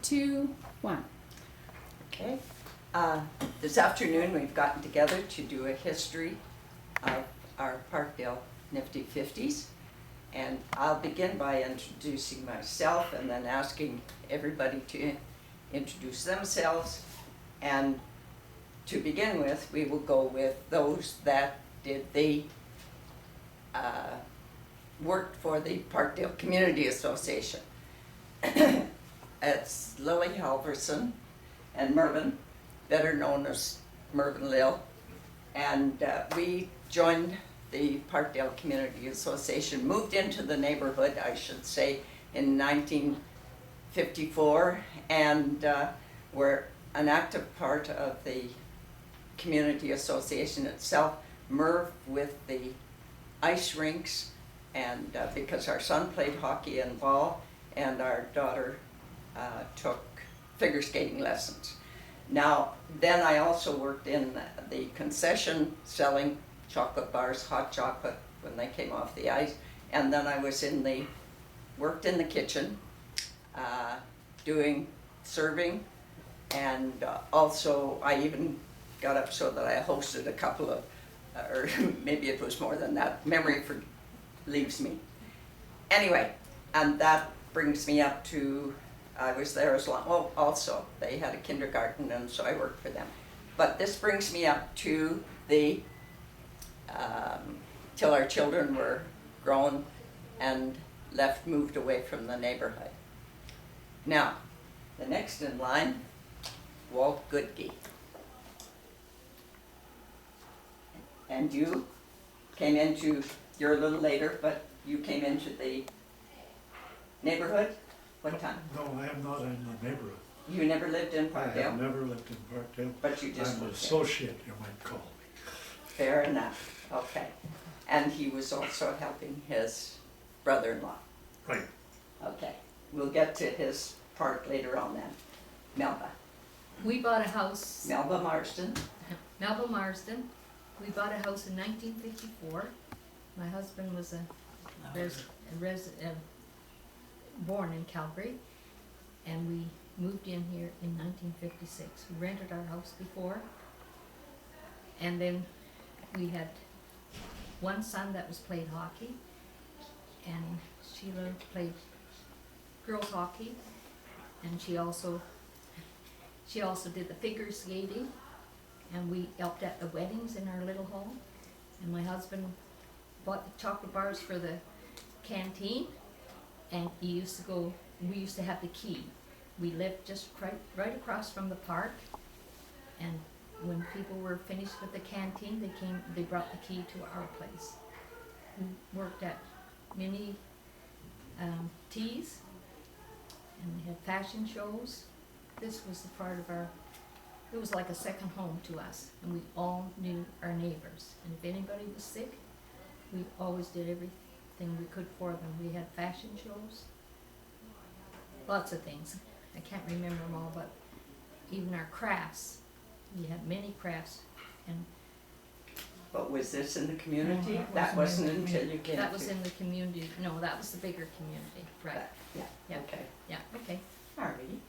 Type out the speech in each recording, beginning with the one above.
2, 1. Okay. This afternoon, we've gotten together to do a history of our Parkdale Nifty 50s. And I'll begin by introducing myself and then asking everybody to introduce themselves. And to begin with, we will go with those that worked for the Parkdale Community Association. It's Lily Halverson and Mervyn, better known as Mervyn Lil. And we joined the Parkdale Community Association, moved into the neighborhood, I should say, in 1954, and were an active part of the Community Association itself. Merv with the ice rinks, and because our son played hockey and ball, and our daughter took figure skating lessons. Now, then I also worked in the concession selling chocolate bars, hot chocolate when they came off the ice, and then I was worked in the kitchen, doing serving, and also I even got up so that I hosted a couple of, or maybe it was more than that, memory leaves me. Anyway, and that brings me up to, I was there as long, well, also, they had a kindergarten, and so I worked for them. But this brings me up to till our children were grown and moved away from the neighborhood. Now, the next in line, Walt Goodge. And you came you're a little later, but you came into the neighborhood? What time? No, I am not in the neighborhood. You never lived in I have Parkdale? never lived in Parkdale. But you just I'm an worked there. associate, you might call me. Fair enough, okay. And he was also helping his brother-in-law. Right. Okay, we'll get to his part later on then. Melba. We bought a house, Melba Marston. Melba Marsden. We bought a house in 1954. My husband was born in Calgary, and we moved in here in 1956. We rented our house before, and then we had one son that played hockey, and Sheila played girls hockey, and she also did the figure skating, and we helped at the weddings in our little home. And my husband bought the chocolate bars for the canteen, and we used to have the key. We lived just right across from the park, and when people were finished with the canteen, they brought the key to our place. We worked at many teas, and we had fashion shows. This was the part of it was like a second home to us, and we all knew our neighbors. And if anybody was sick, we always did everything we could for them. We had fashion shows, lots of things. I can't remember them all, but even our crafts, we had many crafts. And But was this in the community? No, That wasn't until you came to... that was in the community. No, that was the bigger community, right? Yeah, Yeah. okay. Yeah, okay. Alrighty.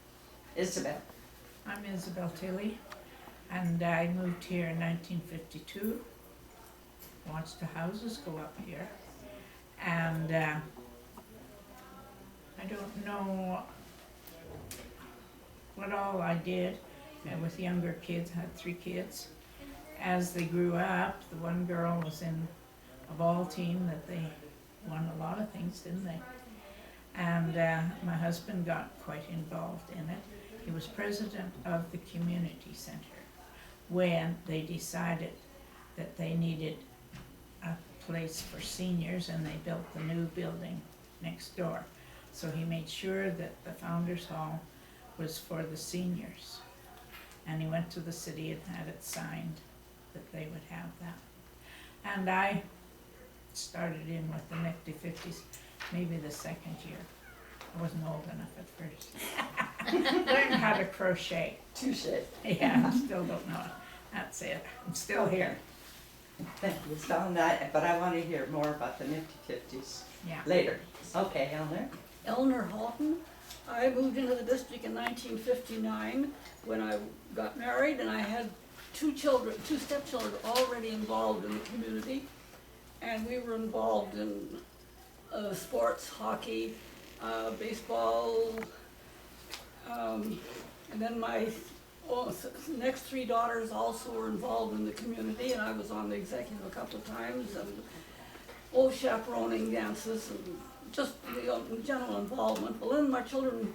Isabel. I'm Isabel Tilley, and I moved here in 1952. Watched the houses go up here, and I don't know what all I did with younger kids. I had 3 kids. As they grew up, the one girl was in a ball team that they won a lot of things, didn't they? And my husband got quite involved in it. He was president of the community center when they decided that they needed a place for seniors, and they built the new building next door. So he made sure that the Founders Hall was for the seniors. And he went to the city and had it signed that they would have that. And I started in with the Nifty 50s, maybe the second year. I wasn't old enough at first. Learned how to crochet. Touche. Yeah, I still don't know it. That's it. I'm still here. Thank you. But I want to hear more about the Nifty 50s Yeah. later. Okay, Eleanor. Eleanor Houghton. I moved into the district in 1959 when I got married, and I had two stepchildren already involved in the community. And we were involved in sports, hockey, baseball, and then my next three daughters also were involved in the community, and I was on the executive a couple of times, and chaperoning dances, and just general involvement. Well, then my children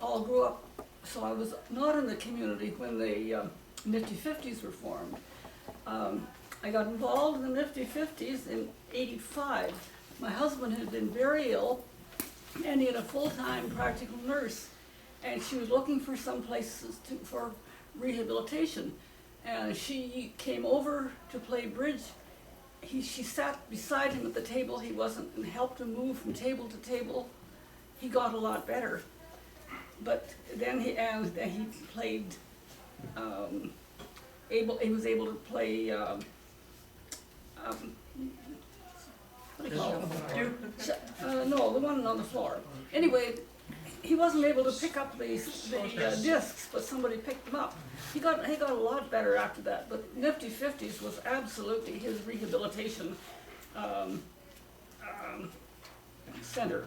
all grew up, so I was not in the community when the Nifty Fifties were formed. I got involved in the Nifty Fifties in '85. My husband had been very ill, and he had a full-time practical nurse, and she was looking for some places for rehabilitation. And she came over to play bridge. She sat beside him at the table. He wasn't, and helped him move from table to table. He got a lot better. But then he played, he was able to play, what do you call it? No, the one on the floor. Anyway, he wasn't able to pick up the discs, but somebody picked them up. He got a lot better after that. But Nifty Fifties was absolutely his rehabilitation center.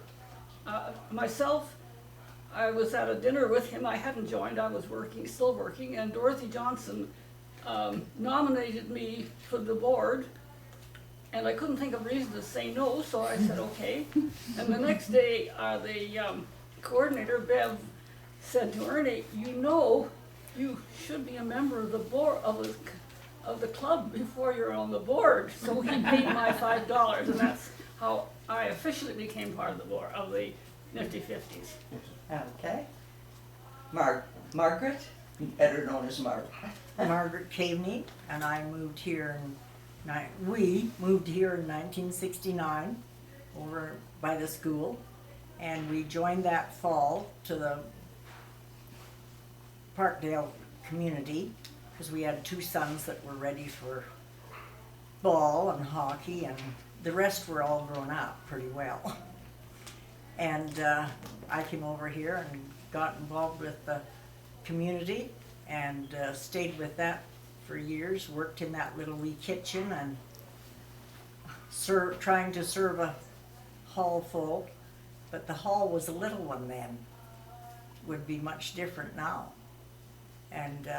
Myself, I was at a dinner with him. I hadn't joined. I was still working, and Dorothy Johnson nominated me for the board. And I couldn't think of a reason to say no, so I said okay. And the next day, the coordinator, Bev, said to Ernie, you should be a member of the board of the club before you're on the board. So he paid my $5, and that's how I officially became part of the board of the Nifty Fifties. Okay. Margaret, better known as Mark. Margaret Caveney, and I moved here we moved here in 1969 over by the school, and we joined that fall to the Parkdale community because we had two sons that were ready for ball and hockey, and the rest were all grown up pretty well. And I came over here and got involved with the community and stayed with that for years, worked in that little wee kitchen and trying to serve a hall full, but the hall was a little one then, would be much different now. And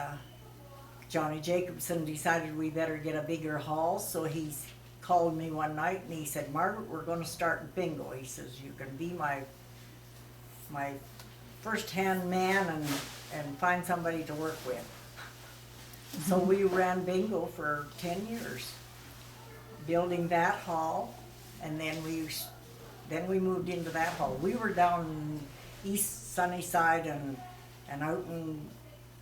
Johnny Jacobson decided we better get a bigger hall, so he called me one night and he said, Margaret, we're going to start bingo. He says, you can be my first-hand man and find somebody to work with. So we ran bingo for 10 years, building that hall, and then we moved into that hall. We were down East Sunnyside and out in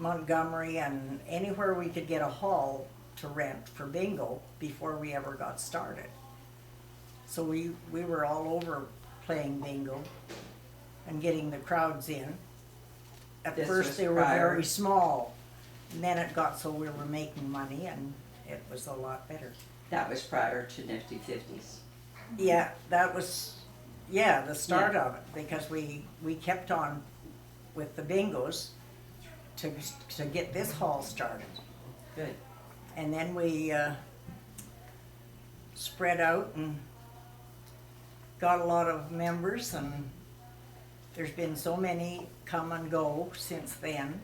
Montgomery and anywhere we could get a hall to rent for bingo before we ever got started. So we were all over playing bingo and getting the crowds in. At This first was they were prior. very small, and then it got so we were making money and it was a lot better. That was prior to Nifty Fifties. Yeah, that was, the start of it, because we kept on with the bingos to get this hall started. Good. And then we spread out and got a lot of members, and there's been so many come and go since then,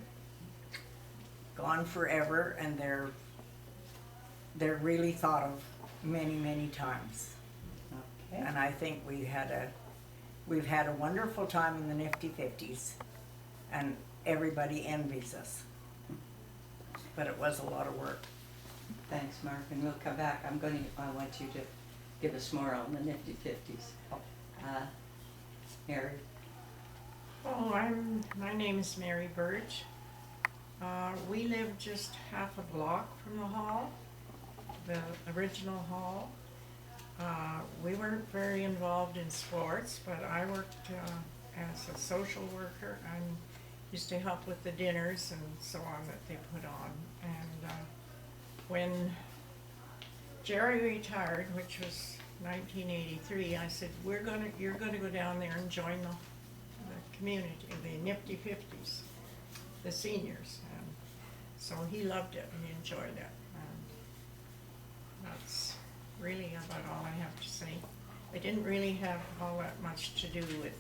gone forever, and they're really thought of many times. Okay. And I think we've had a wonderful time in the Nifty Fifties, and everybody envies us. But it was a lot of work. Thanks, Mark, and we'll come back. I want you to give us more on the Nifty Fifties. Mary? Oh, my name is Mary Birch. We live just half a block from the hall, the original hall. We weren't very involved in sports, but I worked as a social worker and used to help with the dinners and so on that they put on. And when Jerry retired, which was 1983, I said, you're gonna go down there and join the community, the Nifty Fifties, the seniors. So he loved it and he enjoyed it. That's really about all I have to say. I didn't really have all that much to do with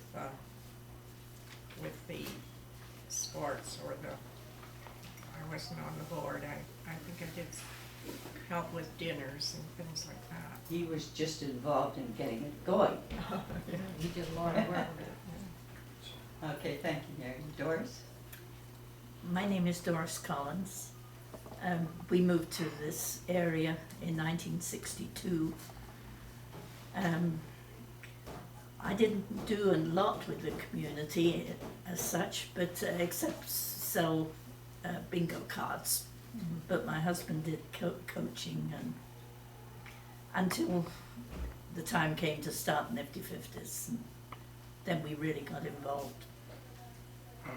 the sports or I wasn't on the board. I think I did help with dinners and things like that. He was just involved in getting it going. He did a lot of work. Okay, thank you, Mary. Doris? My name is Doris Collins. We moved to this area in 1962. I didn't do a lot with the community as such, but except sell bingo cards. But my husband did coaching and until the time came to start Nifty Fifties. Then we really got involved.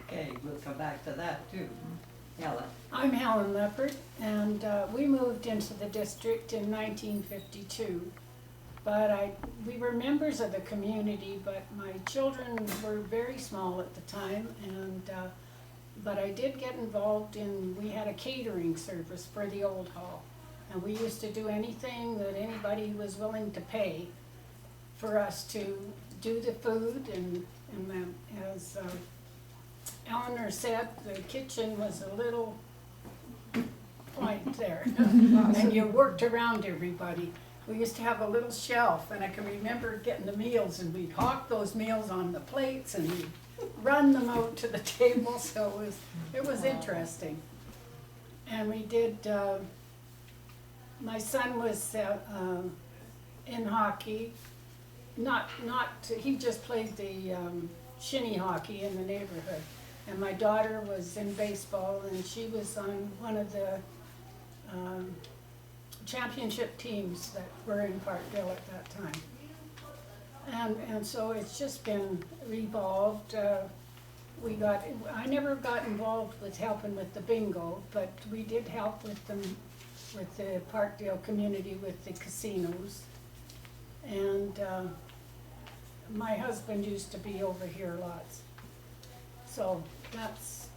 Okay, we'll come back to that too. Helen? I'm Helen Leopard, and we moved into the district in 1952. But we were members of the community, but my children were very small at the time, and but I did get involved we had a catering service for the old hall. And we used to do anything that anybody was willing to pay for us to do the food, and then as Eleanor said, the kitchen was a little point there, and you worked around everybody. We used to have a little shelf, and I can remember getting the meals, and we'd hawk those meals on the plates, and we'd run them out to the table, so it was interesting. And we did, my son was in hockey, he just played the shinny hockey in the neighborhood. And my daughter was in baseball, and she was on one of the championship teams that were in Parkville at that time. And so it's just been revolved. I never got involved with helping with the bingo, but we did help with them, with the Parkdale community, with the casinos. And my husband used to be over here lots. So that's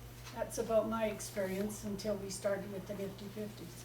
about my experience until we started with the Nifty Fifties.